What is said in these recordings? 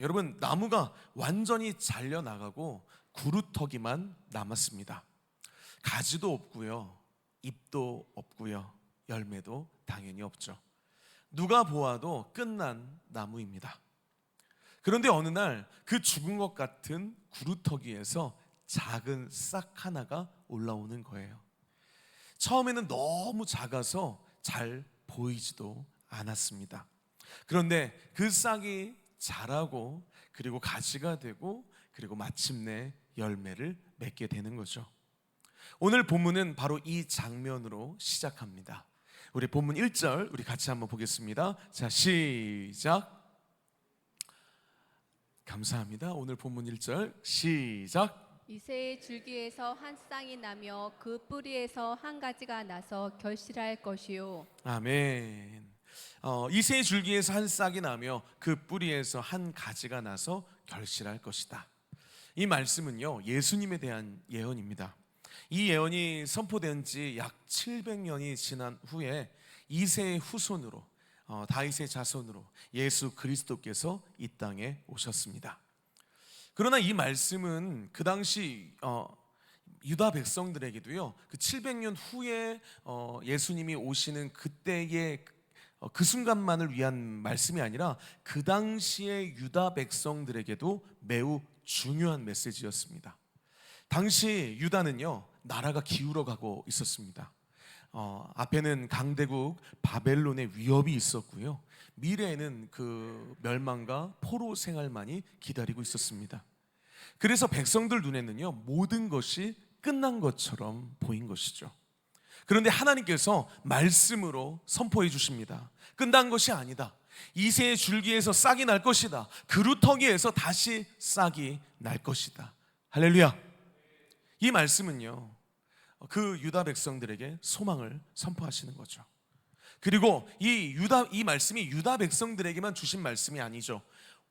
여러분, 나무가 완전히 잘려나가고 구루터기만 남았습니다. 가지도 없고요, 잎도 없고요, 열매도 당연히 없죠. 누가 보아도 끝난 나무입니다. 그런데 어느 날 그 죽은 것 같은 구루터기에서 작은 싹 하나가 올라오는 거예요. 처음에는 너무 작아서 잘 보이지도 않았습니다. 그런데 그 싹이 자라고, 그리고 가지가 되고, 그리고 마침내 열매를 맺게 되는 거죠. 오늘 본문은 바로 이 장면으로 시작합니다. 우리 본문 1절 우리 같이 한번 보겠습니다. 자, 시작. 감사합니다. 오늘 본문 1절 시작. 이새의 줄기에서 한 쌍이 나며 그 뿌리에서 한 가지가 나서 결실할 것이요. 아멘. 이새의 줄기에서 한 싹이 나며 그 뿌리에서 한 가지가 나서 결실할 것이다. 이 말씀은요, 예수님에 대한 예언입니다. 이 예언이 선포된 지 약 700년이 지난 후에 이새의 후손으로, 다윗의 자손으로 예수 그리스도께서 이 땅에 오셨습니다. 그러나 이 말씀은 그 당시 유다 백성들에게도요, 그 700년 후에 예수님이 오시는 그때의 그 순간만을 위한 말씀이 아니라 그 당시의 유다 백성들에게도 매우 중요한 메시지였습니다. 당시 유다는요, 나라가 기울어가고 있었습니다. 앞에는 강대국 바벨론의 위협이 있었고요, 미래에는 그 멸망과 포로 생활만이 기다리고 있었습니다. 그래서 백성들 눈에는요, 모든 것이 끝난 것처럼 보인 것이죠. 그런데 하나님께서 말씀으로 선포해 주십니다. 끝난 것이 아니다. 이새의 줄기에서 싹이 날 것이다. 그루터기에서 다시 싹이 날 것이다. 할렐루야. 이 말씀은요, 그 유다 백성들에게 소망을 선포하시는 거죠. 그리고 이 말씀이 유다 백성들에게만 주신 말씀이 아니죠.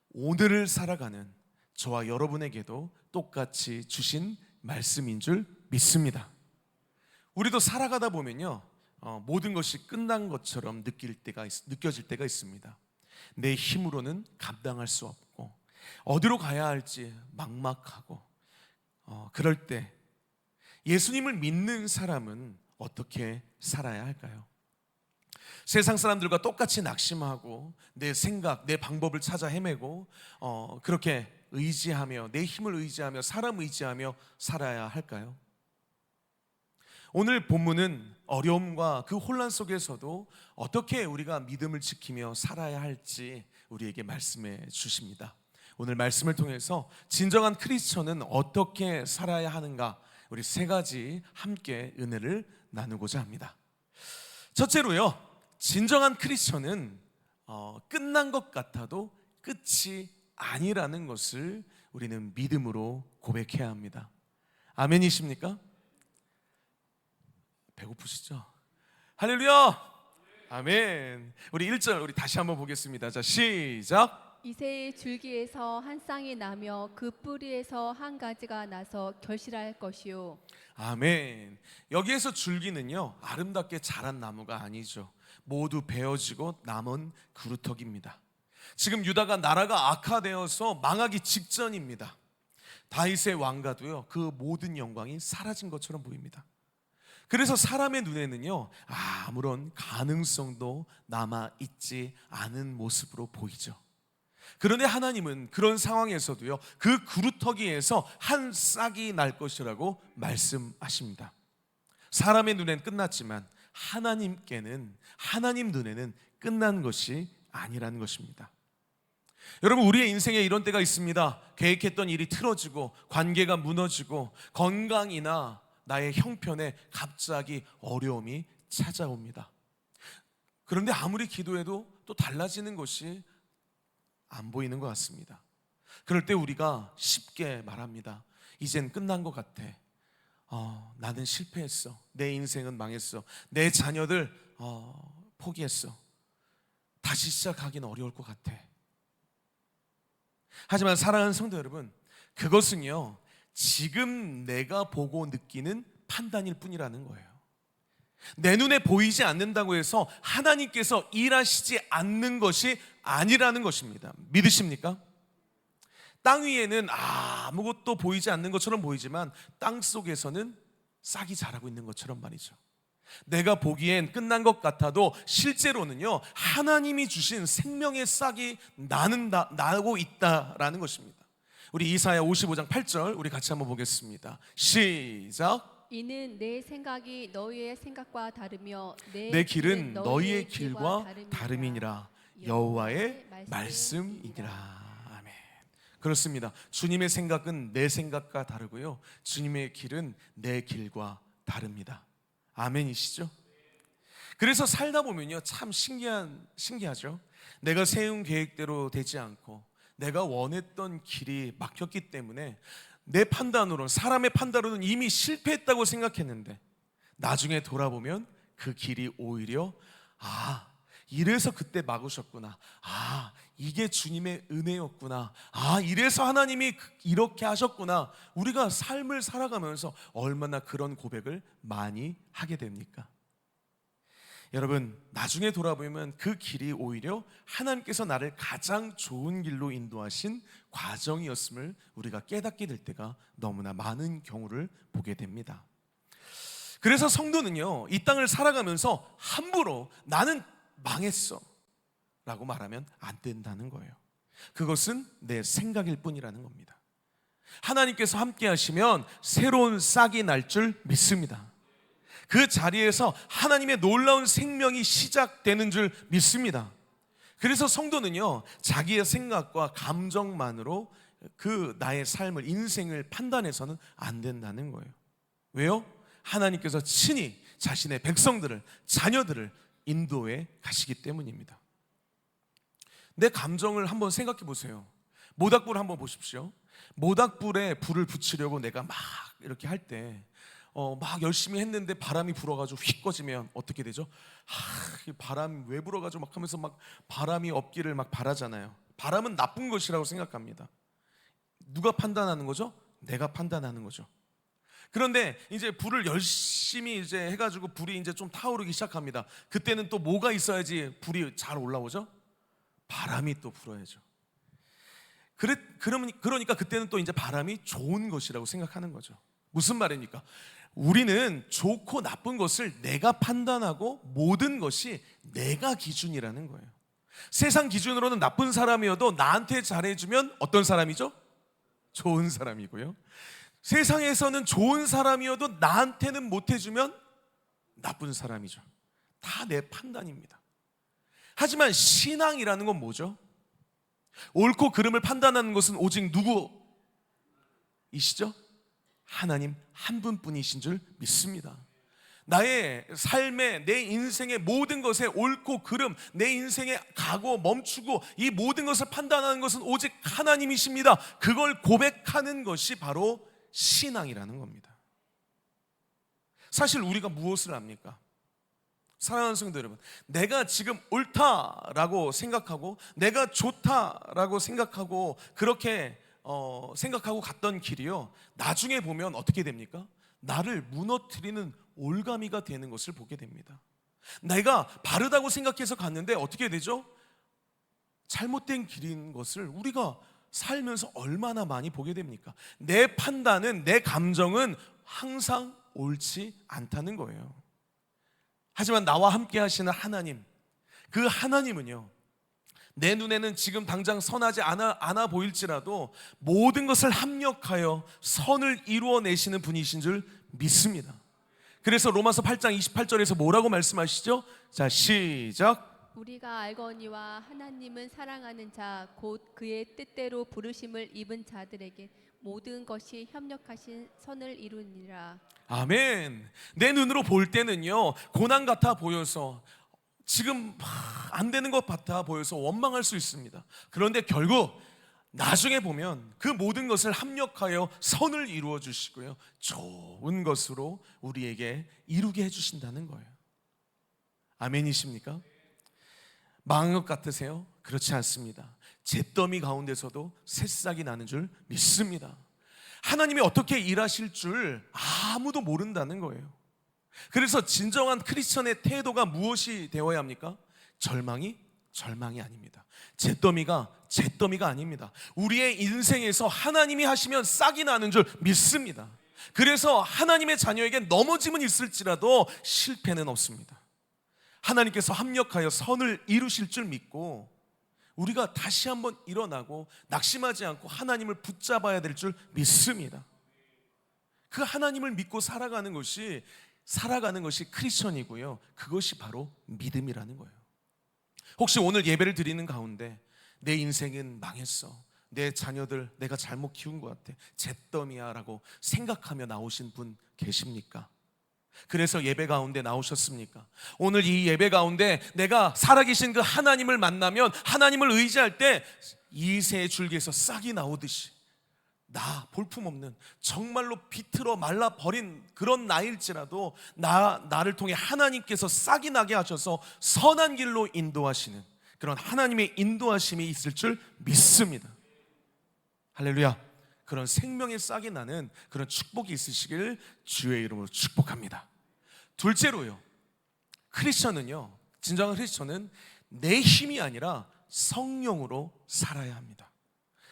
오늘을 살아가는 저와 여러분에게도 똑같이 주신 말씀인 줄 믿습니다. 우리도 살아가다 보면요, 모든 것이 끝난 것처럼 느껴질 때가 있습니다. 내 힘으로는 감당할 수 없고 어디로 가야 할지 막막하고, 그럴 때 예수님을 믿는 사람은 어떻게 살아야 할까요? 세상 사람들과 똑같이 낙심하고 내 생각, 내 방법을 찾아 헤매고 그렇게 의지하며, 내 힘을 의지하며, 사람 의지하며 살아야 할까요? 오늘 본문은 어려움과 그 혼란 속에서도 어떻게 우리가 믿음을 지키며 살아야 할지 우리에게 말씀해 주십니다. 오늘 말씀을 통해서 진정한 크리스천은 어떻게 살아야 하는가, 우리 세 가지 함께 은혜를 나누고자 합니다. 첫째로요, 진정한 크리스천은 끝난 것 같아도 끝이 아니라는 것을 우리는 믿음으로 고백해야 합니다. 아멘이십니까? 배고프시죠? 할렐루야! 아멘. 우리 1절 우리 다시 한번 보겠습니다. 자, 시작. 이새의 줄기에서 한 쌍이 나며 그 뿌리에서 한 가지가 나서 결실할 것이요. 아멘. 여기에서 줄기는요, 아름답게 자란 나무가 아니죠. 모두 베어지고 남은 그루터기입니다. 지금 유다가 나라가 악화되어서 망하기 직전입니다. 다윗의 왕가도요, 그 모든 영광이 사라진 것처럼 보입니다. 그래서 사람의 눈에는요, 아무런 가능성도 남아있지 않은 모습으로 보이죠. 그런데 하나님은 그런 상황에서도요, 그 그루터기에서 한 싹이 날 것이라고 말씀하십니다. 사람의 눈엔 끝났지만 하나님 눈에는 끝난 것이 아니라는 것입니다. 여러분, 우리의 인생에 이런 때가 있습니다. 계획했던 일이 틀어지고, 관계가 무너지고, 건강이나 나의 형편에 갑자기 어려움이 찾아옵니다. 그런데 아무리 기도해도 또 달라지는 것이 안 보이는 것 같습니다. 그럴 때 우리가 쉽게 말합니다. 이젠 끝난 것 같아. 나는 실패했어. 내 인생은 망했어. 내 자녀들 포기했어. 다시 시작하기는 어려울 것 같아. 하지만 사랑하는 성도 여러분, 그것은요, 지금 내가 보고 느끼는 판단일 뿐이라는 거예요. 내 눈에 보이지 않는다고 해서 하나님께서 일하시지 않는 것이 아니라는 것입니다. 믿으십니까? 땅 위에는 아무것도 보이지 않는 것처럼 보이지만 땅 속에서는 싹이 자라고 있는 것처럼 말이죠. 내가 보기엔 끝난 것 같아도 실제로는요, 하나님이 주신 생명의 싹이 나고 있다라는 것입니다. 우리 이사야 55장 8절 우리 같이 한번 보겠습니다. 시작. 이는 내 생각이 너희의 생각과 다르며 내 길은 너희의 길과 다름이니라. 여호와의 말씀이니라. 아멘. 그렇습니다. 주님의 생각은 내 생각과 다르고요, 주님의 길은 내 길과 다릅니다. 아멘이시죠? 그래서 살다 보면요, 참 신기하죠. 내가 세운 계획대로 되지 않고 내가 원했던 길이 막혔기 때문에 내 판단으로는, 사람의 판단으로는 이미 실패했다고 생각했는데 나중에 돌아보면 그 길이 오히려 이래서 그때 막으셨구나, 이게 주님의 은혜였구나, 이래서 하나님이 이렇게 하셨구나. 우리가 삶을 살아가면서 얼마나 그런 고백을 많이 하게 됩니까? 여러분, 나중에 돌아보면 그 길이 오히려 하나님께서 나를 가장 좋은 길로 인도하신 과정이었음을 우리가 깨닫게 될 때가 너무나 많은 경우를 보게 됩니다. 그래서 성도는요, 이 땅을 살아가면서 함부로 나는 망했어 라고 말하면 안 된다는 거예요. 그것은 내 생각일 뿐이라는 겁니다. 하나님께서 함께 하시면 새로운 싹이 날 줄 믿습니다. 그 자리에서 하나님의 놀라운 생명이 시작되는 줄 믿습니다. 그래서 성도는요, 자기의 생각과 감정만으로 그 나의 삶을, 인생을 판단해서는 안 된다는 거예요. 왜요? 하나님께서 친히 자신의 백성들을, 자녀들을 인도해 가시기 때문입니다. 내 감정을 한번 생각해 보세요. 모닥불을 한번 보십시오. 모닥불에 불을 붙이려고 내가 막 이렇게 할 때 막 열심히 했는데 바람이 불어가지고 휙 꺼지면 어떻게 되죠? 이 바람이 왜 불어가지고 막 하면서 막 바람이 없기를 막 바라잖아요. 바람은 나쁜 것이라고 생각합니다. 누가 판단하는 거죠? 내가 판단하는 거죠. 그런데 이제 불을 열심히 이제 해가지고 불이 이제 좀 타오르기 시작합니다. 그때는 또 뭐가 있어야지 불이 잘 올라오죠? 바람이 또 불어야죠. 그러니까 그때는 또 이제 바람이 좋은 것이라고 생각하는 거죠. 무슨 말입니까? 우리는 좋고 나쁜 것을 내가 판단하고 모든 것이 내가 기준이라는 거예요. 세상 기준으로는 나쁜 사람이어도 나한테 잘해주면 어떤 사람이죠? 좋은 사람이고요. 세상에서는 좋은 사람이어도 나한테는 못해주면 나쁜 사람이죠. 다 내 판단입니다. 하지만 신앙이라는 건 뭐죠? 옳고 그름을 판단하는 것은 오직 누구이시죠? 하나님 한 분뿐이신 줄 믿습니다. 나의 삶에, 내 인생의 모든 것에 옳고 그름, 내 인생의 가고 멈추고 이 모든 것을 판단하는 것은 오직 하나님이십니다. 그걸 고백하는 것이 바로 신앙이라는 겁니다. 사실 우리가 무엇을 합니까? 사랑하는 성도 여러분, 내가 지금 옳다라고 생각하고 내가 좋다라고 생각하고 그렇게 생각하고 갔던 길이요, 나중에 보면 어떻게 됩니까? 나를 무너뜨리는 올가미가 되는 것을 보게 됩니다. 내가 바르다고 생각해서 갔는데 어떻게 되죠? 잘못된 길인 것을 우리가 살면서 얼마나 많이 보게 됩니까? 내 판단은, 내 감정은 항상 옳지 않다는 거예요. 하지만 나와 함께 하시는 하나님, 그 하나님은요, 내 눈에는 지금 당장 선하지 않아 보일지라도 모든 것을 합력하여 선을 이루어내시는 분이신 줄 믿습니다. 그래서 로마서 8장 28절에서 뭐라고 말씀하시죠? 자, 시작. 우리가 알거니와 하나님은 사랑하는 자 곧 그의 뜻대로 부르심을 입은 자들에게 모든 것이 협력하신 선을 이루니라. 아멘. 내 눈으로 볼 때는요, 고난 같아 보여서 지금 안 되는 것 같아 보여서 원망할 수 있습니다. 그런데 결국 나중에 보면 그 모든 것을 합력하여 선을 이루어 주시고요, 좋은 것으로 우리에게 이루게 해주신다는 거예요. 아멘이십니까? 망한 것 같으세요? 그렇지 않습니다. 잿더미 가운데서도 새싹이 나는 줄 믿습니다. 하나님이 어떻게 일하실 줄 아무도 모른다는 거예요. 그래서 진정한 크리스천의 태도가 무엇이 되어야 합니까? 절망이 절망이 아닙니다. 잿더미가 아닙니다. 우리의 인생에서 하나님이 하시면 싹이 나는 줄 믿습니다. 그래서 하나님의 자녀에게 넘어짐은 있을지라도 실패는 없습니다. 하나님께서 합력하여 선을 이루실 줄 믿고 우리가 다시 한번 일어나고 낙심하지 않고 하나님을 붙잡아야 될 줄 믿습니다. 그 하나님을 믿고 살아가는 것이 크리스천이고요. 그것이 바로 믿음이라는 거예요. 혹시 오늘 예배를 드리는 가운데 내 인생은 망했어, 내 자녀들 내가 잘못 키운 것 같아, 잿더미야 라고 생각하며 나오신 분 계십니까? 그래서 예배 가운데 나오셨습니까? 오늘 이 예배 가운데 내가 살아계신 그 하나님을 만나면, 하나님을 의지할 때 이새의 줄기에서 싹이 나오듯이 나 볼품없는 정말로 비틀어 말라버린 그런 나일지라도 나를 통해 하나님께서 싹이 나게 하셔서 선한 길로 인도하시는 그런 하나님의 인도하심이 있을 줄 믿습니다. 할렐루야. 그런 생명의 싹이 나는 그런 축복이 있으시길 주의 이름으로 축복합니다. 둘째로요, 크리스천은요, 진정한 크리스천은 내 힘이 아니라 성령으로 살아야 합니다.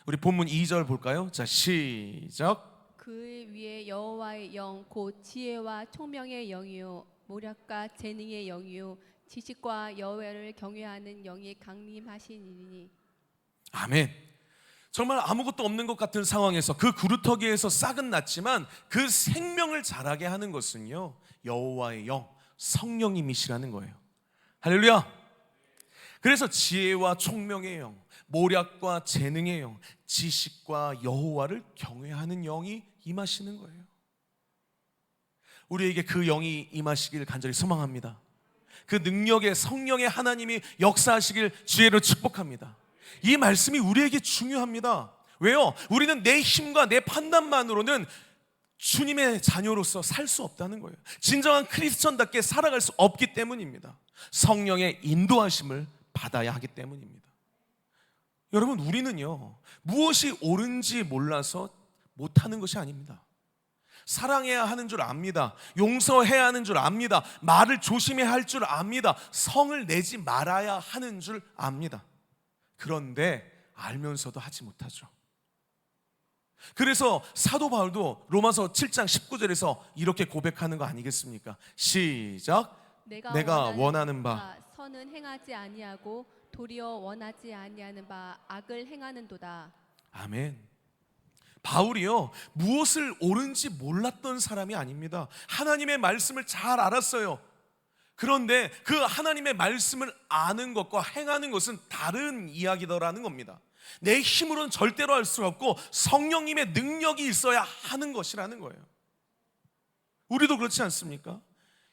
우리 본문 2절 볼까요? 자, 시작. 그 위에 여호와의 영 곧 지혜와 총명의 영이요 모략과 재능의 영이요 지식과 여호와를 경외하는 영이 강림하시니니. 아멘. 정말 아무것도 없는 것 같은 상황에서 그 구루터기에서 싹은 났지만 그 생명을 자라게 하는 것은요, 여호와의 영, 성령님이시라는 거예요. 할렐루야. 그래서 지혜와 총명의 영, 모략과 재능의 영, 지식과 여호와를 경외하는 영이 임하시는 거예요. 우리에게 그 영이 임하시길 간절히 소망합니다. 그 능력의 성령의 하나님이 역사하시길 주의로 축복합니다. 이 말씀이 우리에게 중요합니다. 왜요? 우리는 내 힘과 내 판단만으로는 주님의 자녀로서 살 수 없다는 거예요. 진정한 크리스천답게 살아갈 수 없기 때문입니다. 성령의 인도하심을 받아야 하기 때문입니다. 여러분, 우리는요, 무엇이 옳은지 몰라서 못하는 것이 아닙니다. 사랑해야 하는 줄 압니다. 용서해야 하는 줄 압니다. 말을 조심해야 할 줄 압니다. 성을 내지 말아야 하는 줄 압니다. 그런데 알면서도 하지 못하죠. 그래서 사도 바울도 로마서 7장 19절에서 이렇게 고백하는 거 아니겠습니까? 시작. 내가 원하는 바 선은 행하지 아니하고 도리어 원하지 아니하는 바 악을 행하는도다. 아멘. 바울이요, 무엇을 옳은지 몰랐던 사람이 아닙니다. 하나님의 말씀을 잘 알았어요. 그런데 그 하나님의 말씀을 아는 것과 행하는 것은 다른 이야기더라는 겁니다. 내 힘으로는 절대로 할 수 없고 성령님의 능력이 있어야 하는 것이라는 거예요. 우리도 그렇지 않습니까?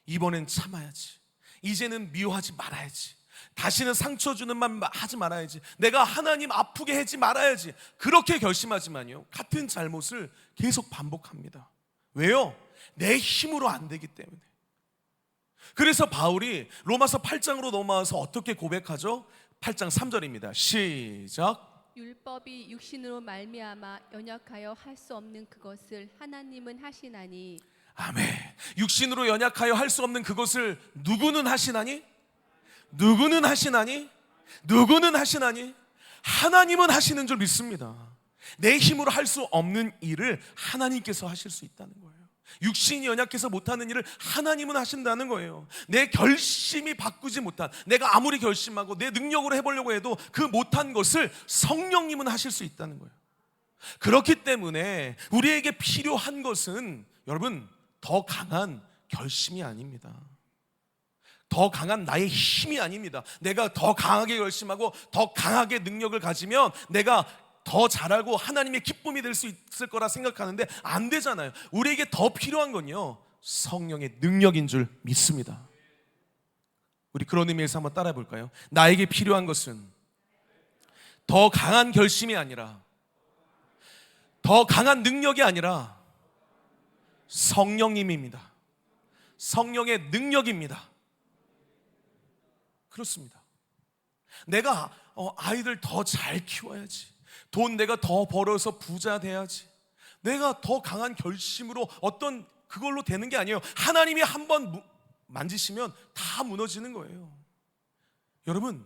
이번엔 참아야지, 이제는 미워하지 말아야지, 다시는 상처 주는 말 하지 말아야지, 내가 하나님 아프게 하지 말아야지, 그렇게 결심하지만요, 같은 잘못을 계속 반복합니다. 왜요? 내 힘으로 안 되기 때문에. 그래서 바울이 로마서 8장으로 넘어와서 어떻게 고백하죠? 8장 3절입니다. 시작. 율법이 육신으로 말미암아 연약하여 할 수 없는 그것을 하나님은 하시나니. 아멘. 육신으로 연약하여 할 수 없는 그것을 누구는 하시나니? 누구는 하시나니? 누구는 하시나니? 하나님은 하시는 줄 믿습니다. 내 힘으로 할 수 없는 일을 하나님께서 하실 수 있다는 거예요. 육신이 연약해서 못하는 일을 하나님은 하신다는 거예요. 내 결심이 바꾸지 못한, 내가 아무리 결심하고 내 능력으로 해보려고 해도 그 못한 것을 성령님은 하실 수 있다는 거예요. 그렇기 때문에 우리에게 필요한 것은, 여러분, 더 강한 결심이 아닙니다. 더 강한 나의 힘이 아닙니다. 내가 더 강하게 결심하고 더 강하게 능력을 가지면 내가 더 잘하고 하나님의 기쁨이 될 수 있을 거라 생각하는데 안 되잖아요. 우리에게 더 필요한 건요, 성령의 능력인 줄 믿습니다. 우리 그런 의미에서 한번 따라해 볼까요? 나에게 필요한 것은 더 강한 결심이 아니라, 더 강한 능력이 아니라 성령님입니다. 성령의 능력입니다. 그렇습니다. 내가 아이들 더 잘 키워야지, 돈 내가 더 벌어서 부자 돼야지, 내가 더 강한 결심으로 어떤 그걸로 되는 게 아니에요. 하나님이 한번 만지시면 다 무너지는 거예요. 여러분,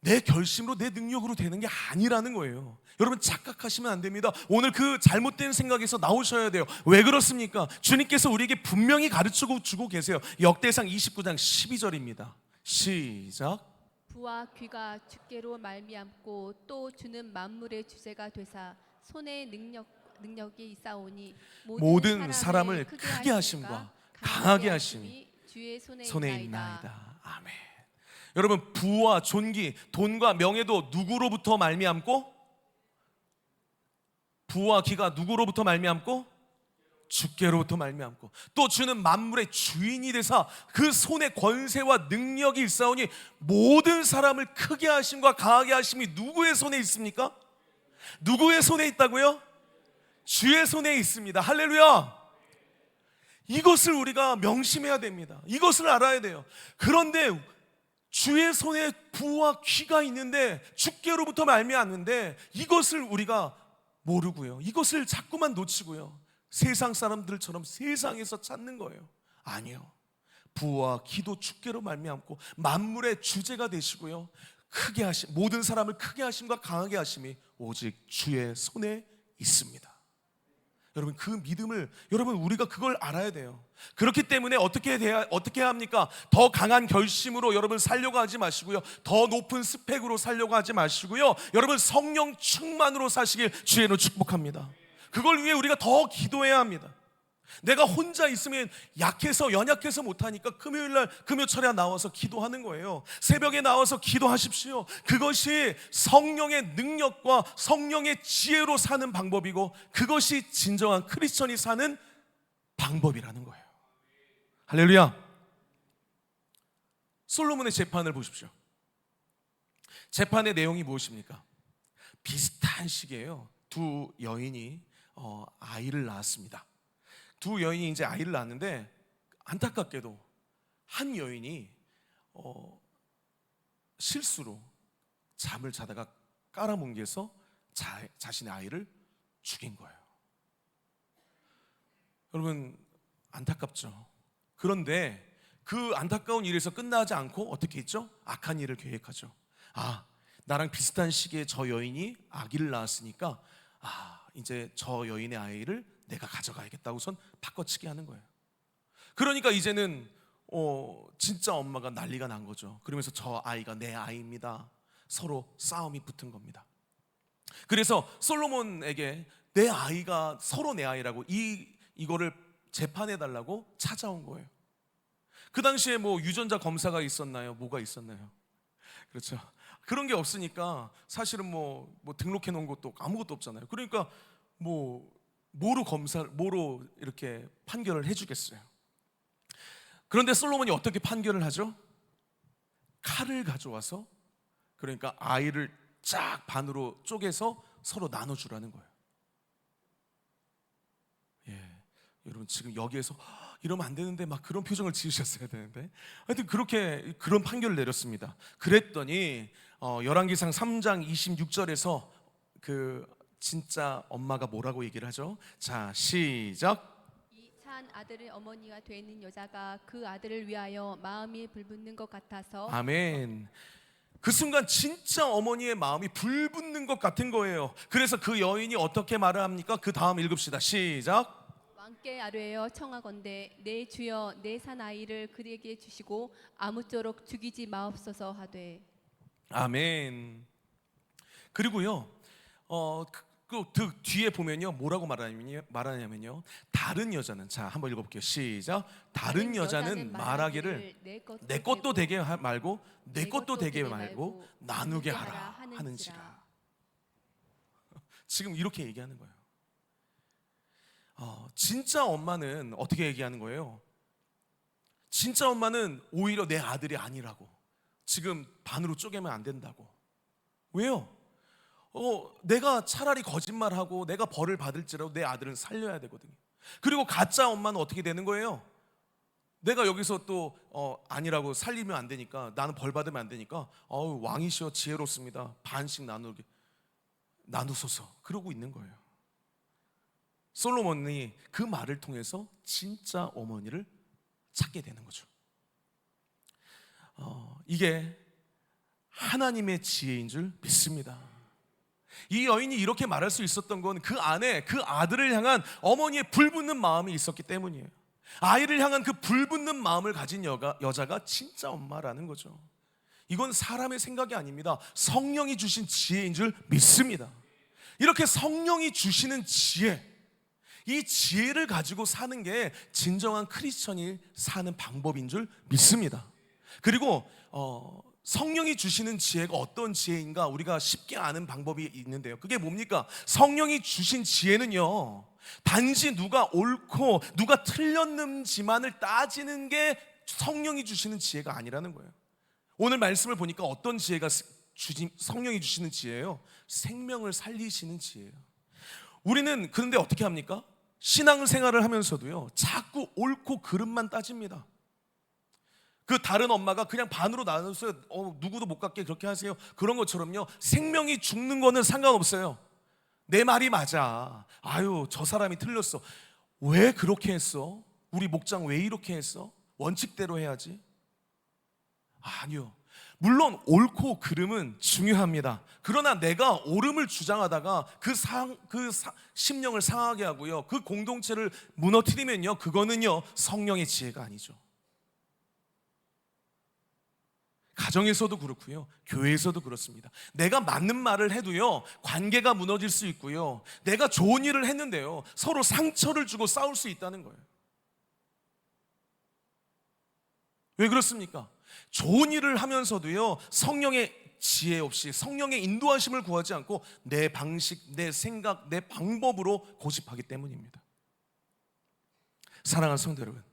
내 결심으로 내 능력으로 되는 게 아니라는 거예요. 여러분 착각하시면 안 됩니다. 오늘 그 잘못된 생각에서 나오셔야 돼요. 왜 그렇습니까? 주님께서 우리에게 분명히 가르치고 주고 계세요. 역대상 29장 12절입니다. 시작. 부와 귀가 주께로 말미암고 또 주는 만물의 주제가 되사 손에 능력이 있사오니 모든 사람을 크게 하심과 강하게 하심이 주의 손에 손에 있나이다. 있나이다. 아멘. 여러분 부와 존귀, 돈과 명예도 누구로부터 말미암고? 부와 귀가 누구로부터 말미암고? 주께로부터 말미암고, 또 주는 만물의 주인이 되사 그 손에 권세와 능력이 있사오니 모든 사람을 크게 하심과 강하게 하심이 누구의 손에 있습니까? 누구의 손에 있다고요? 주의 손에 있습니다. 할렐루야. 이것을 우리가 명심해야 됩니다. 이것을 알아야 돼요. 그런데 주의 손에 부와 귀가 있는데, 주께로부터 말미암는데 이것을 우리가 모르고요, 이것을 자꾸만 놓치고요, 세상 사람들처럼 세상에서 찾는 거예요. 아니요, 부와 귀도 주께로 말미암고 만물의 주제가 되시고요, 크게 하심, 모든 사람을 크게 하심과 강하게 하심이 오직 주의 손에 있습니다. 여러분 그 믿음을, 여러분 우리가 그걸 알아야 돼요. 그렇기 때문에 어떻게 해야 합니까? 더 강한 결심으로 여러분 살려고 하지 마시고요, 더 높은 스펙으로 살려고 하지 마시고요, 여러분 성령 충만으로 사시길 주의로 축복합니다. 그걸 위해 우리가 더 기도해야 합니다. 내가 혼자 있으면 약해서 연약해서 못하니까 금요일날 금요철에 나와서 기도하는 거예요. 새벽에 나와서 기도하십시오. 그것이 성령의 능력과 성령의 지혜로 사는 방법이고, 그것이 진정한 크리스천이 사는 방법이라는 거예요. 할렐루야. 솔로몬의 재판을 보십시오. 재판의 내용이 무엇입니까? 비슷한 시기예요. 두 여인이 아이를 낳았습니다. 두 여인이 이제 아이를 낳았는데, 안타깝게도 한 여인이 실수로 잠을 자다가 깔아뭉개서 자신의 아이를 죽인 거예요. 여러분 안타깝죠. 그런데 그 안타까운 일에서 끝나지 않고 어떻게 했죠? 악한 일을 계획하죠. 나랑 비슷한 시기에 저 여인이 아기를 낳았으니까 이제 저 여인의 아이를 내가 가져가야겠다고선 바꿔치기 하는 거예요. 그러니까 이제는 진짜 엄마가 난리가 난 거죠. 그러면서 저 아이가 내 아이입니다, 서로 싸움이 붙은 겁니다. 그래서 솔로몬에게 내 아이가 서로 내 아이라고 이거를 재판해 달라고 찾아온 거예요. 그 당시에 뭐 유전자 검사가 있었나요? 뭐가 있었나요? 그렇죠. 그런 게 없으니까 사실은 뭐 등록해 놓은 것도 아무것도 없잖아요. 그러니까 뭐로 이렇게 판결을 해주겠어요. 그런데 솔로몬이 어떻게 판결을 하죠? 칼을 가져와서, 그러니까 아이를 쫙 반으로 쪼개서 서로 나눠주라는 거예요. 여러분 지금 여기에서 이러면 안 되는데 막 그런 표정을 지으셨어야 되는데, 하여튼 그런 판결을 내렸습니다. 그랬더니 열왕기상 3장 26절에서 진짜 엄마가 뭐라고 얘기를 하죠? 자, 시작. 이 산 아들의 어머니가 되는 여자가 그 아들을 위하여 마음이 불붙는 것 같아서. 아멘. 그 순간 진짜 어머니의 마음이 불붙는 것 같은 거예요. 그래서 그 여인이 어떻게 말을 합니까? 그 다음 읽읍시다. 시작. 왕께 아뢰어 청하건대 내 주여 내 산 아이를 그에게 주시고 아무쪼록 죽이지 마옵소서 하되. 아멘. 그리고요 그 뒤에 보면요 뭐라고 말하냐면요, 다른 여자는, 자 한번 읽어볼게요. 시작. 다른 여자는 말하기를 내 것도 되게 말고 내 것도 되게 말고 나누게 하라 하는지라. 지금 이렇게 얘기하는 거예요. 진짜 엄마는 어떻게 얘기하는 거예요? 진짜 엄마는 오히려 내 아들이 아니라고, 지금 반으로 쪼개면 안 된다고. 왜요? 내가 차라리 거짓말하고 내가 벌을 받을지라도 내 아들은 살려야 되거든요. 그리고 가짜 엄마는 어떻게 되는 거예요? 내가 여기서 또 아니라고 살리면 안 되니까, 나는 벌 받으면 안 되니까 왕이시여 지혜롭습니다, 반씩 나누소서, 그러고 있는 거예요. 솔로몬이 그 말을 통해서 진짜 어머니를 찾게 되는 거죠. 이게 하나님의 지혜인 줄 믿습니다. 이 여인이 이렇게 말할 수 있었던 건 그 안에 그 아들을 향한 어머니의 불붙는 마음이 있었기 때문이에요. 아이를 향한 그 불붙는 마음을 가진 여자가 진짜 엄마라는 거죠. 이건 사람의 생각이 아닙니다. 성령이 주신 지혜인 줄 믿습니다. 이렇게 성령이 주시는 지혜, 이 지혜를 가지고 사는 게 진정한 크리스천이 사는 방법인 줄 믿습니다. 그리고 성령이 주시는 지혜가 어떤 지혜인가 우리가 쉽게 아는 방법이 있는데요. 그게 뭡니까? 성령이 주신 지혜는요, 단지 누가 옳고 누가 틀렸는지만을 따지는 게 성령이 주시는 지혜가 아니라는 거예요. 오늘 말씀을 보니까 어떤 지혜가 성령이 주시는 지혜예요? 생명을 살리시는 지혜예요. 우리는 그런데 어떻게 합니까? 신앙생활을 하면서도요, 자꾸 옳고 그름만 따집니다. 그 다른 엄마가 그냥 반으로 나눠서 누구도 못 갖게 그렇게 하세요, 그런 것처럼요, 생명이 죽는 거는 상관없어요. 내 말이 맞아. 아유, 저 사람이 틀렸어. 왜 그렇게 했어? 우리 목장 왜 이렇게 했어? 원칙대로 해야지. 아니요. 물론 옳고 그름은 중요합니다. 그러나 내가 옳음을 주장하다가 심령을 상하게 하고요, 그 공동체를 무너뜨리면요, 그거는요 성령의 지혜가 아니죠. 가정에서도 그렇고요, 교회에서도 그렇습니다. 내가 맞는 말을 해도요, 관계가 무너질 수 있고요, 내가 좋은 일을 했는데요, 서로 상처를 주고 싸울 수 있다는 거예요. 왜 그렇습니까? 좋은 일을 하면서도요, 성령의 지혜 없이, 성령의 인도하심을 구하지 않고 내 방식, 내 생각, 내 방법으로 고집하기 때문입니다. 사랑하는 성도 여러분,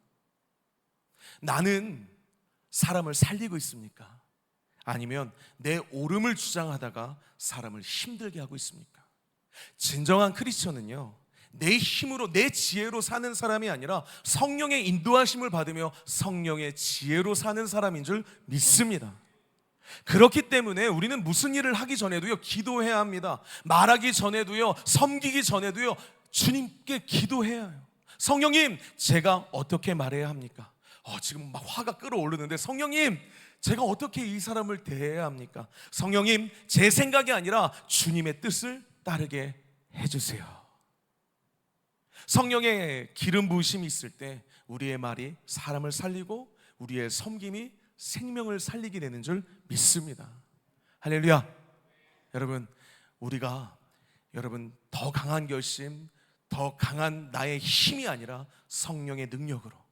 나는 사람을 살리고 있습니까? 아니면 내 옳음을 주장하다가 사람을 힘들게 하고 있습니까? 진정한 크리스천은요, 내 힘으로, 내 지혜로 사는 사람이 아니라 성령의 인도하심을 받으며 성령의 지혜로 사는 사람인 줄 믿습니다. 그렇기 때문에 우리는 무슨 일을 하기 전에도요, 기도해야 합니다. 말하기 전에도요, 섬기기 전에도요, 주님께 기도해야 해요. 성령님, 제가 어떻게 말해야 합니까? 지금 막 화가 끓어오르는데, 성령님, 제가 어떻게 이 사람을 대해야 합니까? 성령님, 제 생각이 아니라 주님의 뜻을 따르게 해주세요. 성령의 기름 부으심이 있을 때 우리의 말이 사람을 살리고 우리의 섬김이 생명을 살리게 되는 줄 믿습니다. 할렐루야. 우리가 더 강한 결심, 더 강한 나의 힘이 아니라 성령의 능력으로,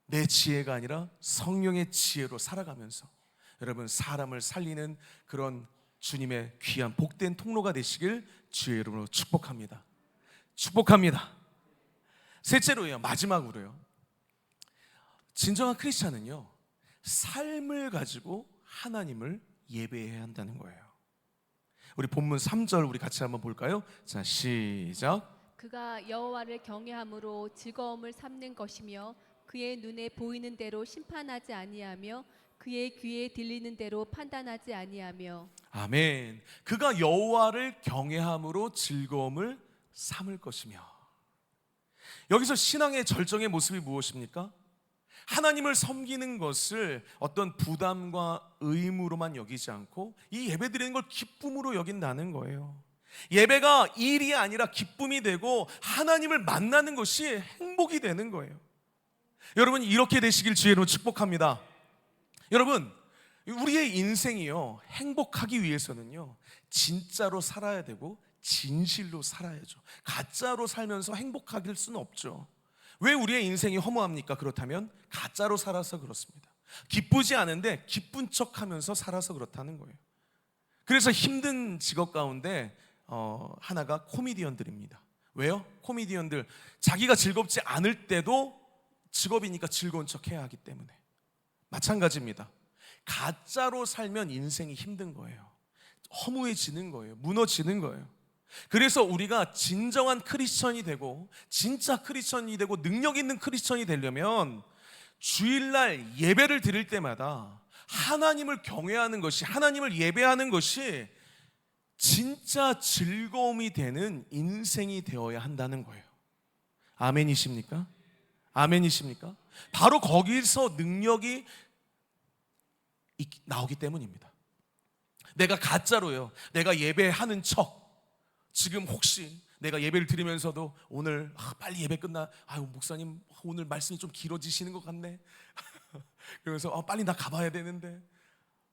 내 지혜가 아니라 성령의 지혜로 살아가면서 사람을 살리는 그런 주님의 귀한 복된 통로가 되시길 주의 이름으로 축복합니다. 셋째로요, 마지막으로요, 진정한 크리스찬은요, 삶을 가지고 하나님을 예배해야 한다는 거예요. 우리 본문 3절 우리 같이 한번 볼까요? 자, 시작. 그가 여호와를 경외함으로 즐거움을 삼는 것이며 그의 눈에 보이는 대로 심판하지 아니하며 그의 귀에 들리는 대로 판단하지 아니하며. 아멘. 그가 여호와를 경외함으로 즐거움을 삼을 것이며. 여기서 신앙의 절정의 모습이 무엇입니까? 하나님을 섬기는 것을 어떤 부담과 의무로만 여기지 않고 이 예배드리는 걸 기쁨으로 여긴다는 거예요. 예배가 일이 아니라 기쁨이 되고 하나님을 만나는 것이 행복이 되는 거예요. 여러분, 이렇게 되시길 주의로 축복합니다. 여러분, 우리의 인생이요, 행복하기 위해서는요, 진짜로 살아야 되고 진실로 살아야죠. 가짜로 살면서 행복할 수는 없죠. 왜 우리의 인생이 허무합니까? 그렇다면 가짜로 살아서 그렇습니다. 기쁘지 않은데 기쁜 척하면서 살아서 그렇다는 거예요. 그래서 힘든 직업 가운데 하나가 코미디언들입니다. 왜요? 코미디언들, 자기가 즐겁지 않을 때도 직업이니까 즐거운 척 해야 하기 때문에. 마찬가지입니다. 가짜로 살면 인생이 힘든 거예요. 허무해지는 거예요. 무너지는 거예요. 그래서 우리가 진정한 크리스천이 되고 진짜 크리스천이 되고 능력 있는 크리스천이 되려면 주일날 예배를 드릴 때마다 하나님을 경외하는 것이, 하나님을 예배하는 것이 진짜 즐거움이 되는 인생이 되어야 한다는 거예요. 아멘이십니까? 바로 거기서 능력이 나오기 때문입니다. 내가 가짜로요, 내가 예배하는 척, 지금 혹시 내가 예배를 드리면서도 오늘 빨리 예배 끝나, 아유 목사님 오늘 말씀이 좀 길어지시는 것 같네 그래서 빨리 나 가봐야 되는데,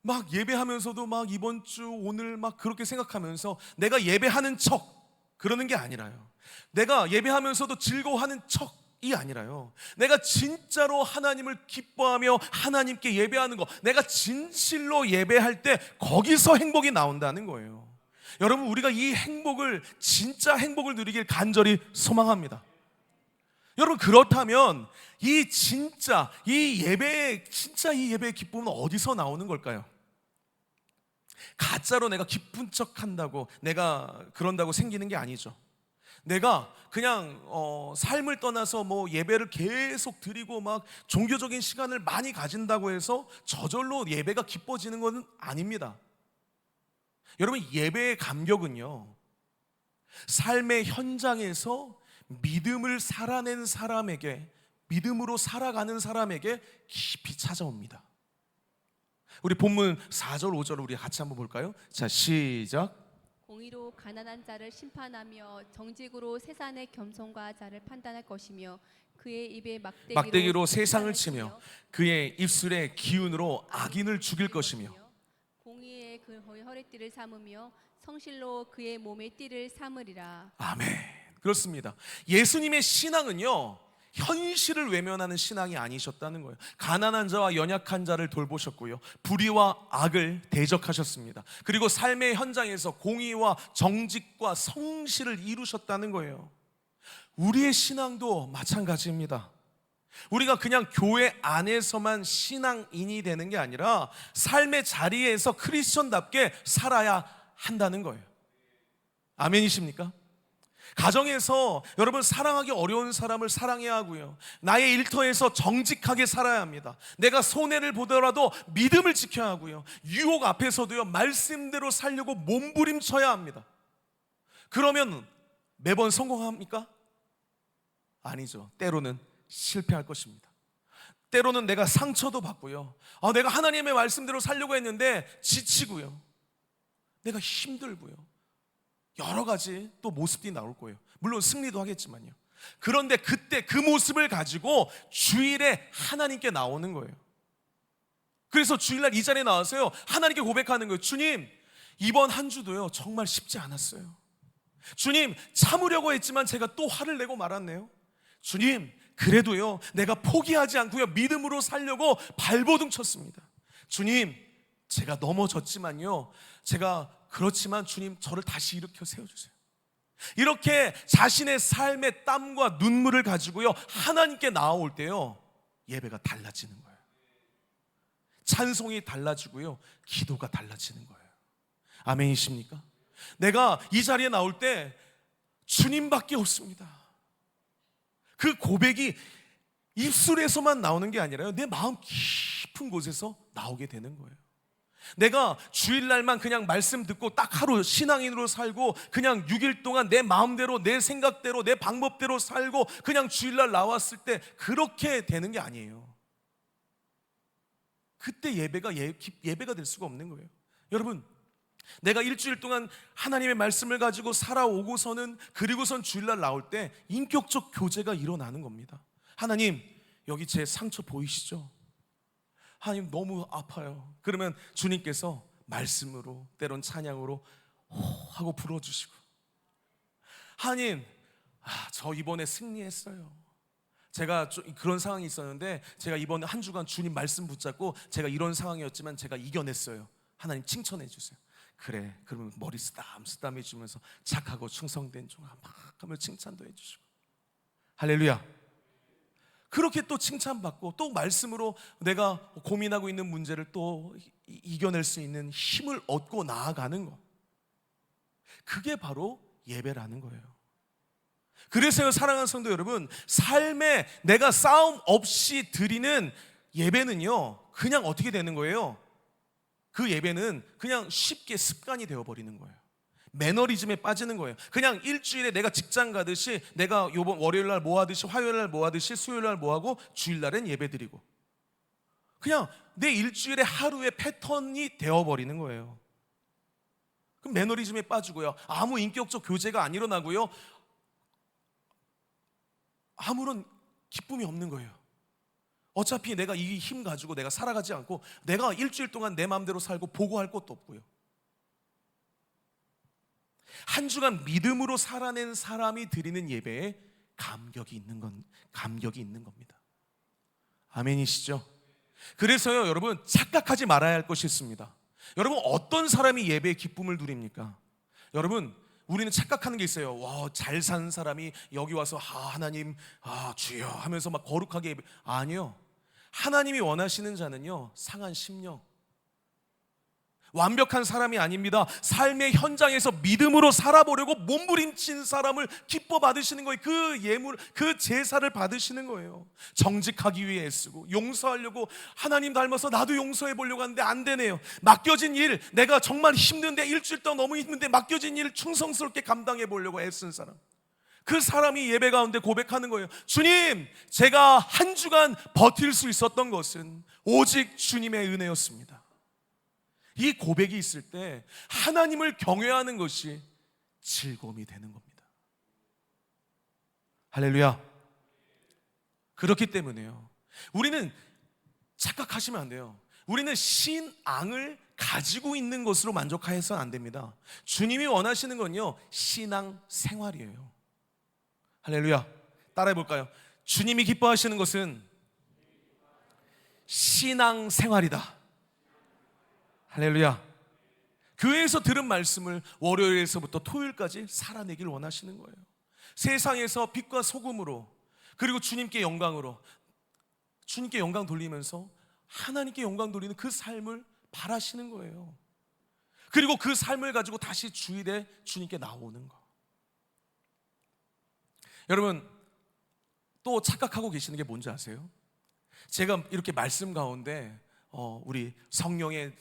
막 예배하면서도 막 이번 주 오늘 막 그렇게 생각하면서 내가 예배하는 척 그러는 게 아니라요, 내가 예배하면서도 즐거워하는 척이 아니라요, 내가 진짜로 하나님을 기뻐하며 하나님께 예배하는 거, 내가 진실로 예배할 때 거기서 행복이 나온다는 거예요. 여러분, 우리가 이 행복을, 진짜 행복을 누리길 간절히 소망합니다. 여러분, 그렇다면 이 진짜 이 예배의 기쁨은 어디서 나오는 걸까요? 가짜로 내가 기쁜 척 한다고, 내가 그런다고 생기는 게 아니죠. 내가 그냥 삶을 떠나서 뭐 예배를 계속 드리고 막 종교적인 시간을 많이 가진다고 해서 저절로 예배가 기뻐지는 건 아닙니다. 여러분, 예배의 감격은요, 삶의 현장에서 믿음을 살아낸 사람에게, 믿음으로 살아가는 사람에게 깊이 찾아옵니다. 우리 본문 4절 5절을 우리 같이 한번 볼까요? 자, 시작. 공의로 가난한 자를 심판하며 정직으로 세상의 겸손과 자를 판단할 것이며 그의 입에 막대기로 세상을 치며 그의 입술의 기운으로 악인을 죽일 것이며 공의의 그 허리띠를 삼으며 성실로 그의 몸의 띠를 삼으리라. 아멘. 그렇습니다. 예수님의 신앙은요, 현실을 외면하는 신앙이 아니셨다는 거예요. 가난한 자와 연약한 자를 돌보셨고요, 불의와 악을 대적하셨습니다. 그리고 삶의 현장에서 공의와 정직과 성실을 이루셨다는 거예요. 우리의 신앙도 마찬가지입니다. 우리가 그냥 교회 안에서만 신앙인이 되는 게 아니라 삶의 자리에서 크리스천답게 살아야 한다는 거예요. 아멘이십니까? 가정에서 여러분, 사랑하기 어려운 사람을 사랑해야 하고요, 나의 일터에서 정직하게 살아야 합니다. 내가 손해를 보더라도 믿음을 지켜야 하고요, 유혹 앞에서도요 말씀대로 살려고 몸부림쳐야 합니다. 그러면 매번 성공합니까? 아니죠. 때로는 실패할 것입니다. 때로는 내가 상처도 받고요, 내가 하나님의 말씀대로 살려고 했는데 지치고요, 내가 힘들고요, 여러 가지 또 모습이 나올 거예요. 물론 승리도 하겠지만요. 그런데 그때 그 모습을 가지고 주일에 하나님께 나오는 거예요. 그래서 주일날 이 자리에 나와서요 하나님께 고백하는 거예요. 주님, 이번 한 주도요 정말 쉽지 않았어요. 주님, 참으려고 했지만 제가 또 화를 내고 말았네요. 주님, 그래도요 내가 포기하지 않고요 믿음으로 살려고 발버둥 쳤습니다. 주님, 제가 넘어졌지만요, 제가 그렇지만 주님, 저를 다시 일으켜 세워주세요. 이렇게 자신의 삶의 땀과 눈물을 가지고요 하나님께 나아올 때요 예배가 달라지는 거예요. 찬송이 달라지고요, 기도가 달라지는 거예요. 아멘이십니까? 내가 이 자리에 나올 때 주님밖에 없습니다, 그 고백이 입술에서만 나오는 게 아니라요, 내 마음 깊은 곳에서 나오게 되는 거예요. 내가 주일날만 그냥 말씀 듣고 딱 하루 신앙인으로 살고 그냥 6일 동안 내 마음대로, 내 생각대로, 내 방법대로 살고 그냥 주일날 나왔을 때 그렇게 되는 게 아니에요. 그때 예배가 될 수가 없는 거예요. 여러분, 내가 일주일 동안 하나님의 말씀을 가지고 살아오고서는, 그리고선 주일날 나올 때 인격적 교제가 일어나는 겁니다. 하나님, 여기 제 상처 보이시죠? 하나님, 너무 아파요. 그러면 주님께서 말씀으로, 때론 찬양으로 하고 불어주시고, 하나님, 저 이번에 승리했어요. 제가 좀 그런 상황이 있었는데 제가 이번에 한 주간 주님 말씀 붙잡고 제가 이런 상황이었지만 제가 이겨냈어요. 하나님 칭찬해 주세요. 그래, 그러면 머리 쓰담쓰담 해주면서 착하고 충성된 종아 막 하며 칭찬도 해주시고, 할렐루야. 그렇게 또 칭찬받고 또 말씀으로 내가 고민하고 있는 문제를 또 이겨낼 수 있는 힘을 얻고 나아가는 거, 그게 바로 예배라는 거예요. 그래서요, 사랑하는 성도 여러분, 삶에 내가 싸움 없이 드리는 예배는요 그냥 어떻게 되는 거예요? 그 예배는 그냥 쉽게 습관이 되어버리는 거예요. 매너리즘에 빠지는 거예요. 그냥 일주일에 내가 직장 가듯이, 내가 요번 월요일날 뭐 하듯이, 화요일날 뭐 하듯이, 수요일날 뭐 하고, 주일날엔 예배 드리고, 그냥 내 일주일의 하루의 패턴이 되어버리는 거예요. 그럼 매너리즘에 빠지고요, 아무 인격적 교제가 안 일어나고요, 아무런 기쁨이 없는 거예요. 어차피 내가 이 힘 가지고 내가 살아가지 않고 내가 일주일 동안 내 마음대로 살고 보고할 것도 없고요. 한 주간 믿음으로 살아낸 사람이 드리는 예배에 감격이 있는 겁니다. 아멘이시죠? 그래서요, 여러분, 착각하지 말아야 할 것이 있습니다. 여러분, 어떤 사람이 예배에 기쁨을 누립니까? 여러분, 우리는 착각하는 게 있어요. 와, 잘 사는 사람이 여기 와서 하나님, 주여 하면서 막 거룩하게 예배. 아니요, 하나님이 원하시는 자는요, 상한 심령, 완벽한 사람이 아닙니다. 삶의 현장에서 믿음으로 살아보려고 몸부림친 사람을 기뻐 받으시는 거예요. 그 예물, 그 제사를 받으시는 거예요. 정직하기 위해 애쓰고 용서하려고, 하나님 닮아서 나도 용서해 보려고 하는데 안 되네요. 맡겨진 일, 내가 정말 힘든데, 일주일 동안 너무 힘든데 맡겨진 일 충성스럽게 감당해 보려고 애쓴 사람, 그 사람이 예배 가운데 고백하는 거예요. 주님, 제가 한 주간 버틸 수 있었던 것은 오직 주님의 은혜였습니다. 이 고백이 있을 때 하나님을 경외하는 것이 즐거움이 되는 겁니다. 할렐루야. 그렇기 때문에요, 우리는 착각하시면 안 돼요. 우리는 신앙을 가지고 있는 것으로 만족해서는 안 됩니다. 주님이 원하시는 건요, 신앙 생활이에요. 할렐루야. 따라해 볼까요? 주님이 기뻐하시는 것은 신앙 생활이다. 할렐루야. 교회에서 들은 말씀을 월요일에서부터 토요일까지 살아내길 원하시는 거예요. 세상에서 빛과 소금으로, 그리고 주님께 영광으로, 주님께 영광 돌리면서 하나님께 영광 돌리는 그 삶을 바라시는 거예요. 그리고 그 삶을 가지고 다시 주일에 주님께 나오는 거. 여러분, 또 착각하고 계시는 게 뭔지 아세요? 제가 이렇게 말씀 가운데 우리 성령의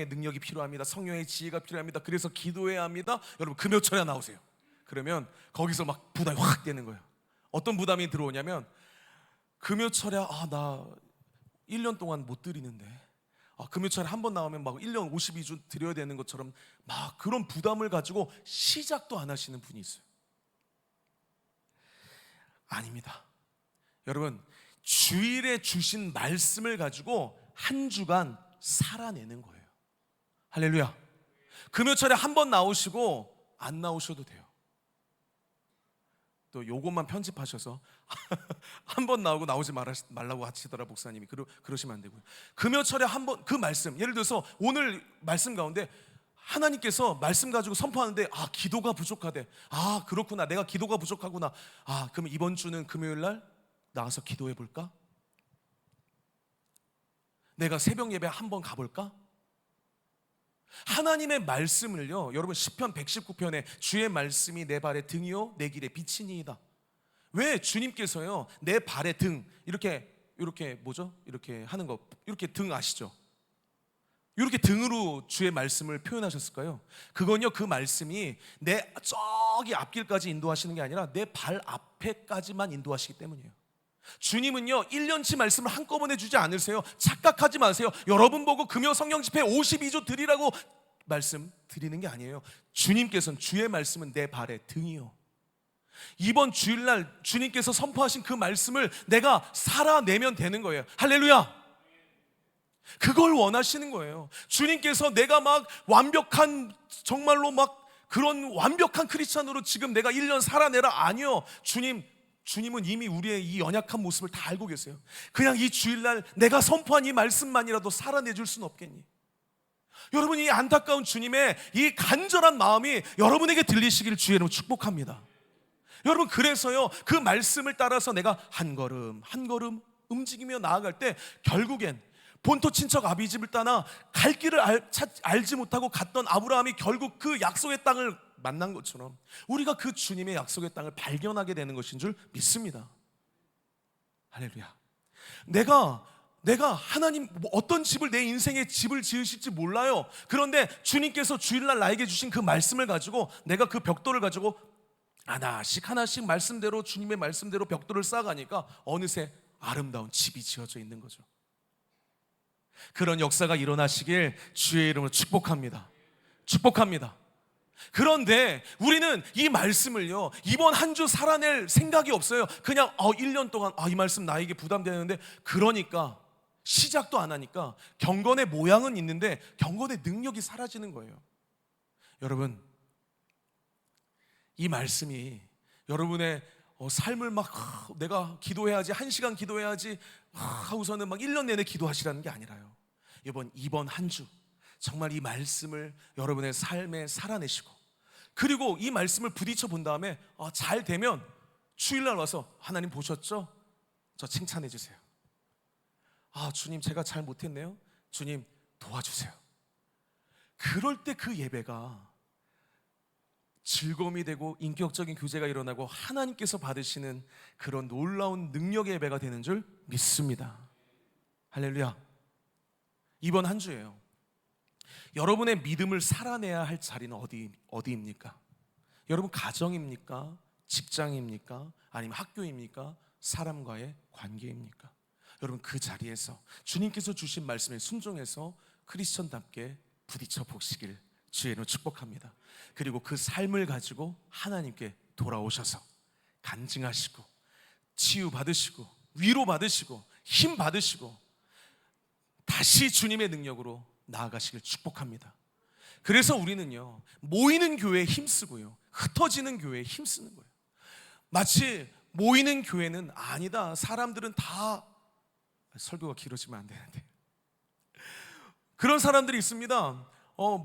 능력이 필요합니다, 성령의 지혜가 필요합니다, 그래서 기도해야 합니다, 여러분 금요철에 나오세요. 그러면 거기서 막 부담이 확 되는 거예요. 어떤 부담이 들어오냐면, 금요철에 나 1년 동안 못 드리는데, 금요철에 한 번 나오면 막 1년 52주 드려야 되는 것처럼 막 그런 부담을 가지고 시작도 안 하시는 분이 있어요. 아닙니다. 여러분, 주일에 주신 말씀을 가지고 한 주간 살아내는 거예요. 할렐루야. 금요철에 한 번 나오시고 안 나오셔도 돼요. 또 요것만 편집하셔서 한 번 나오고 나오지 말라고 하시더라 목사님이. 그러시면 안 되고요. 금요철에 한 번 그 말씀, 예를 들어서 오늘 말씀 가운데 하나님께서 말씀 가지고 선포하는데 기도가 부족하대. 그렇구나, 내가 기도가 부족하구나. 그럼 이번 주는 금요일 날 나가서 기도해 볼까? 내가 새벽 예배 한번 가볼까? 하나님의 말씀을요, 여러분 시편 119편에 주의 말씀이 내 발의 등이요 내 길의 빛이니이다. 왜 주님께서요 내 발의 등, 이렇게 뭐죠? 이렇게 하는 거, 이렇게 등 아시죠? 이렇게 등으로 주의 말씀을 표현하셨을까요? 그건요, 그 말씀이 내 저기 앞길까지 인도하시는 게 아니라 내 발 앞에까지만 인도하시기 때문이에요. 주님은요 1년치 말씀을 한꺼번에 주지 않으세요. 착각하지 마세요. 여러분 보고 금요 성령 집회 52주 드리라고 말씀 드리는 게 아니에요. 주님께서는, 주의 말씀은 내 발의 등이요, 이번 주일날 주님께서 선포하신 그 말씀을 내가 살아내면 되는 거예요. 할렐루야. 그걸 원하시는 거예요. 주님께서 내가 막 완벽한, 정말로 막 그런 완벽한 크리스찬으로 지금 내가 1년 살아내라, 아니요. 주님은 이미 우리의 이 연약한 모습을 다 알고 계세요. 그냥 이 주일날 내가 선포한 이 말씀만이라도 살아내줄 수는 없겠니? 여러분, 이 안타까운 주님의 이 간절한 마음이 여러분에게 들리시기를 주의 이름으로 축복합니다. 여러분, 그래서요 그 말씀을 따라서 내가 한 걸음 한 걸음 움직이며 나아갈 때 결국엔 본토 친척 아비집을 떠나 갈 길을 알지 못하고 갔던 아브라함이 결국 그 약속의 땅을 만난 것처럼 우리가 그 주님의 약속의 땅을 발견하게 되는 것인 줄 믿습니다. 할렐루야. 내가 하나님 어떤 집을, 내 인생의 집을 지으실지 몰라요. 그런데 주님께서 주일날 나에게 주신 그 말씀을 가지고 내가 그 벽돌을 가지고 하나씩 말씀대로, 주님의 말씀대로 벽돌을 쌓아가니까 어느새 아름다운 집이 지어져 있는 거죠. 그런 역사가 일어나시길 주의 이름으로 축복합니다. 축복합니다. 그런데 우리는 이 말씀을요, 이번 한 주 살아낼 생각이 없어요. 그냥 1년 동안 이 말씀 나에게 부담되는데, 그러니까 시작도 안 하니까 경건의 모양은 있는데 경건의 능력이 사라지는 거예요. 여러분, 이 말씀이 여러분의 삶을 막 내가 기도해야지, 1시간 기도해야지 하고서는 막 1년 내내 기도하시라는 게 아니라요, 이번 한 주 정말 이 말씀을 여러분의 삶에 살아내시고, 그리고 이 말씀을 부딪혀 본 다음에 잘 되면 주일날 와서 하나님 보셨죠? 저 칭찬해 주세요. 주님 제가 잘 못했네요. 주님 도와주세요. 그럴 때 그 예배가 즐거움이 되고 인격적인 교제가 일어나고 하나님께서 받으시는 그런 놀라운 능력의 예배가 되는 줄 믿습니다. 할렐루야. 이번 한 주예요. 여러분의 믿음을 살아내야 할 자리는 어디입니까? 여러분 가정입니까? 직장입니까? 아니면 학교입니까? 사람과의 관계입니까? 여러분 그 자리에서 주님께서 주신 말씀에 순종해서 크리스천답게 부딪혀 보시길 주의 이름으로 축복합니다. 그리고 그 삶을 가지고 하나님께 돌아오셔서 간증하시고 치유받으시고 위로받으시고 힘받으시고 다시 주님의 능력으로 나아가시길 축복합니다. 그래서 우리는요, 모이는 교회에 힘쓰고요, 흩어지는 교회에 힘쓰는 거예요. 마치 모이는 교회는 아니다, 사람들은 다, 설교가 길어지면 안 되는데, 그런 사람들이 있습니다.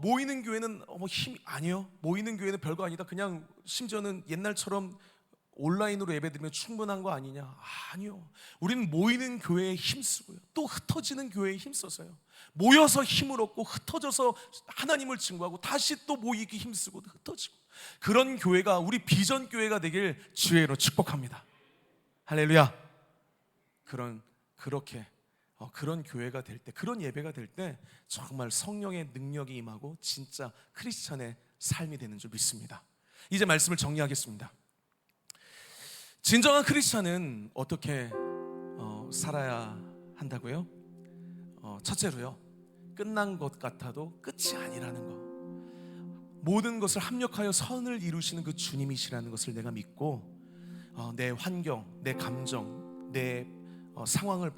모이는 교회는 힘이 아니요, 모이는 교회는 별거 아니다, 그냥 심지어는 옛날처럼 온라인으로 예배드리면 충분한 거 아니냐. 아니요, 우리는 모이는 교회에 힘쓰고요, 또 흩어지는 교회에 힘써서요, 모여서 힘을 얻고 흩어져서 하나님을 증거하고 다시 또 모이기 힘쓰고 흩어지고, 그런 교회가 우리 비전 교회가 되길 주의 이름으로 축복합니다. 할렐루야. 그런 교회가 될 때, 그런 예배가 될 때 정말 성령의 능력이 임하고 진짜 크리스찬의 삶이 되는 줄 믿습니다. 이제 말씀을 정리하겠습니다. 진정한 크리스찬은 어떻게 살아야 한다고요? 첫째로요, 끝난 것 같아도 끝이 아니라는 거, 모든 것을 합력하여 선을 이루시는 그 주님이시라는 것을 내가 믿고, 내 환경, 내 감정, 내 상황을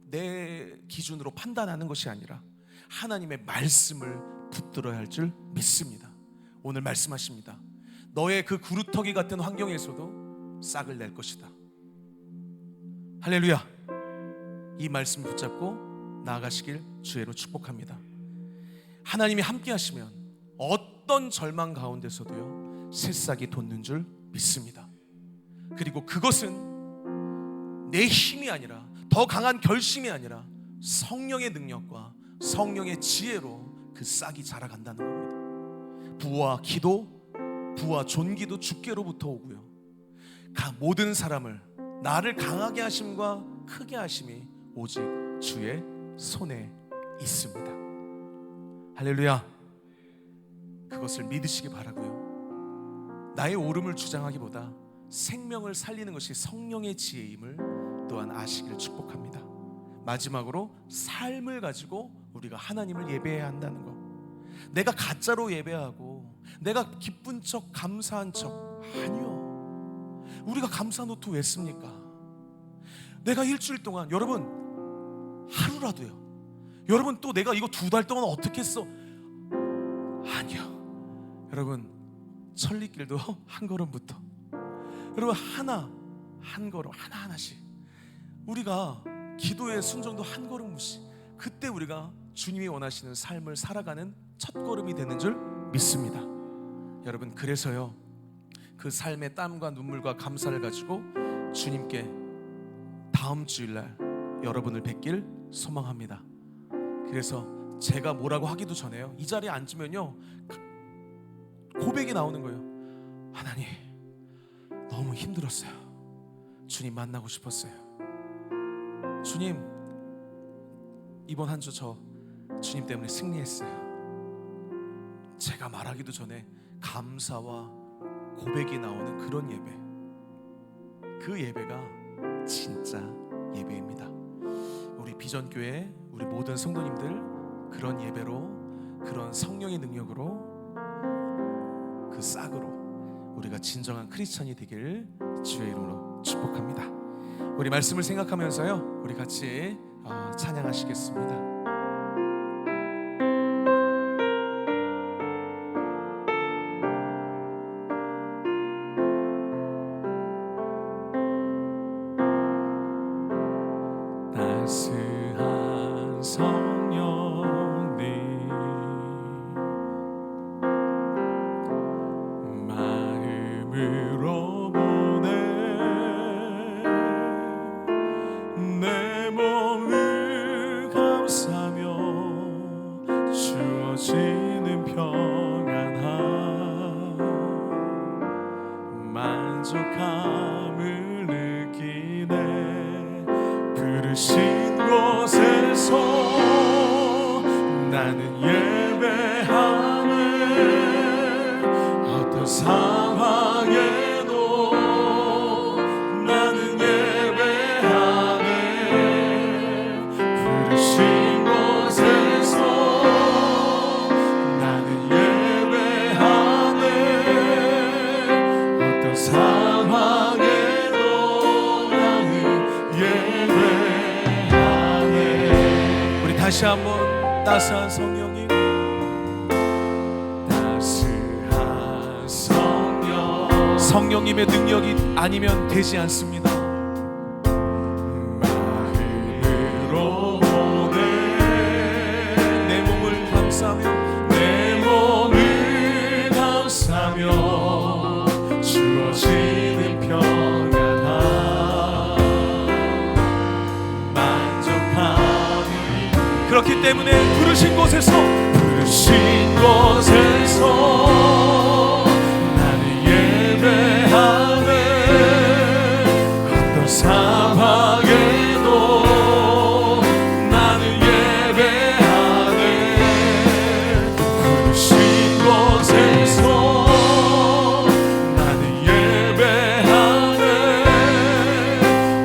내 기준으로 판단하는 것이 아니라 하나님의 말씀을 붙들어야 할 줄 믿습니다. 오늘 말씀하십니다. 너의 그 구루터기 같은 환경에서도 싹을 낼 것이다. 할렐루야. 이 말씀 붙잡고 나아가시길 주의로 축복합니다. 하나님이 함께 하시면 어떤 절망 가운데서도요, 새싹이 돋는 줄 믿습니다. 그리고 그것은 내 힘이 아니라, 더 강한 결심이 아니라 성령의 능력과 성령의 지혜로 그 싹이 자라간다는 겁니다. 부와 기도, 부와 존귀도 주께로부터 오고요, 모든 사람을 나를 강하게 하심과 크게 하심이 오직 주의 손에 있습니다. 할렐루야. 그것을 믿으시기 바라고요, 나의 옳음을 주장하기보다 생명을 살리는 것이 성령의 지혜임을 또한 아시길 축복합니다. 마지막으로 삶을 가지고 우리가 하나님을 예배해야 한다는 것, 내가 가짜로 예배하고 내가 기쁜 척 감사한 척, 아니요, 우리가 감사 노트 왜 씁니까? 내가 일주일 동안, 여러분 하루라도요, 여러분 또 내가 이거 2달 동안 어떻게 했어? 아니요, 여러분 천리길도 한 걸음부터, 여러분 한 걸음 하나하나씩, 우리가 기도의 순종도 한 걸음씩, 그때 우리가 주님이 원하시는 삶을 살아가는 첫 걸음이 되는 줄 믿습니다. 여러분 그래서요, 그 삶의 땀과 눈물과 감사를 가지고 주님께 다음 주일날 여러분을 뵙길 소망합니다. 그래서 제가 뭐라고 하기도 전에요, 이 자리에 앉으면요 고백이 나오는 거예요. 하나님 너무 힘들었어요. 주님 만나고 싶었어요. 주님 이번 한 주 저 주님 때문에 승리했어요. 제가 말하기도 전에 감사와 고백이 나오는 그런 예배, 그 예배가 진짜 예배입니다. 우리 비전교회 우리 모든 성도님들 그런 예배로, 그런 성령의 능력으로, 그 싹으로 우리가 진정한 크리스천이 되길 주의 이름으로 축복합니다. 우리 말씀을 생각하면서요, 우리 같이 찬양하시겠습니다. 따스한 성령님 마음으로 보내 내 몸을 감싸며 주어지는 평안함 만족함을 느끼네. 부르신 곳에서 나는 예배하네. 어떤 상황에도 나는 예배하네. 부르신 곳에서 나는 예배하네. 어떤 상황에도 나는 예배하네. 우리 다시 한번 따스한 성령님, 따스한 성령, 성령님의 능력이 아니면 되지 않습니다. 마음으로 보내 내 몸을 감싸며 내 몸을 감싸며 주어지는 평안함 만족함이. 그렇기 때문에 부르신 곳에서 나는 예배하네. 어떤 상황에도 나는 예배하네. 부르신 곳에서 나는 예배하네.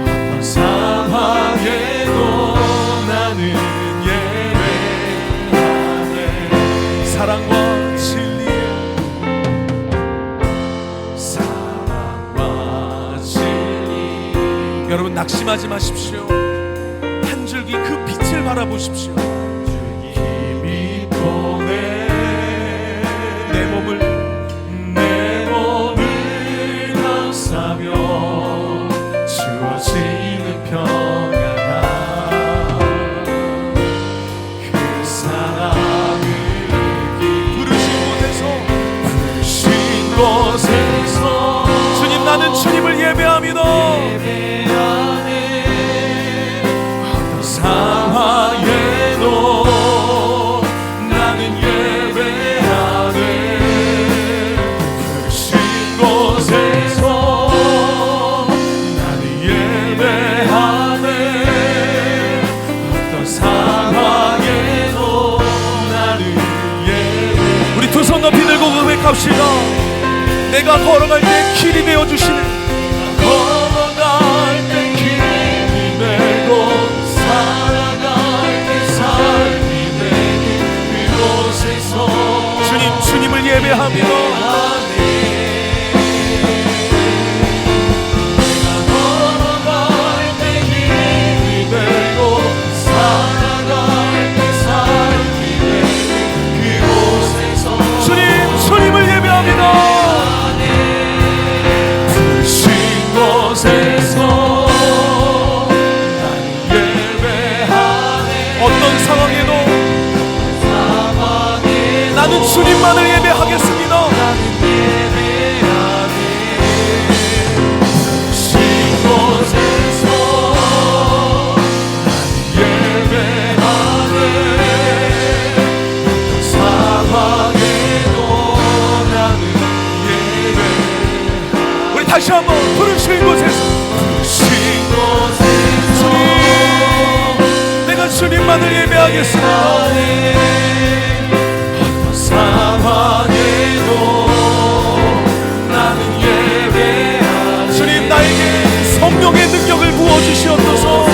어떤 상황에도 나는 예배하네. 사랑과 진리의 여러분 낙심하지 마십시오. 한 줄기 그 빛을 바라보십시오. 힘이 보내 내 몸을 감싸며 주어지는 평안함 그 사랑을 부르신 곳에서 주님 나는 주님을 예배합니다. 어떤 상황에도 나는 예배하네. 부르신 곳에서 나는 예배하네. 어떤 상황에도 나는 예배. 우리 두 손 높이 들고 고백합시다. 내가 걸어갈 때 길이 되어주시네. 걸어갈 때 길이 되고 살아갈 때 삶이 되는 그곳에서 주님을 예배합니다. 내가 걸어갈 때 길이 되고 살아갈 때 삶이 되는 그곳에서 주님을 예배합니다. 곳에서 나는 예배하네. 어떤 상황에도 나는 주님만을 예배하겠습니다. 나는 예배하네. 신 곳에서 나는 예배하네. 어떤 상황에도 나는 예배하네. 우리 다시 한번 부르신 곳에서 주님 내가 주님만을 예배하겠습니다. 어떤 상황에도 나는 예배하네. 주님 나에게 성령의 능력을 부어주시옵소서.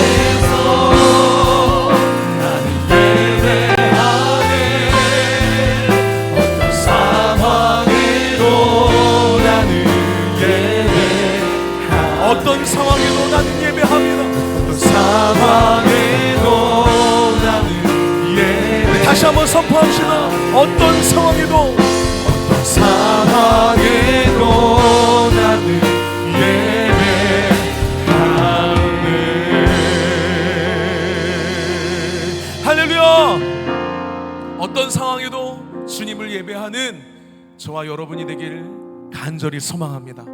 어떤 상황에도 나는 예배합니다. 어떤 상황에도 나는 예배. 다시 한번 선포합시다. 어떤 상황에도, 어떤 상황에도 나는 예배하네. 할렐루야. 어떤 상황에도 주님을 예배하는 저와 여러분이 되기를 간절히 소망합니다.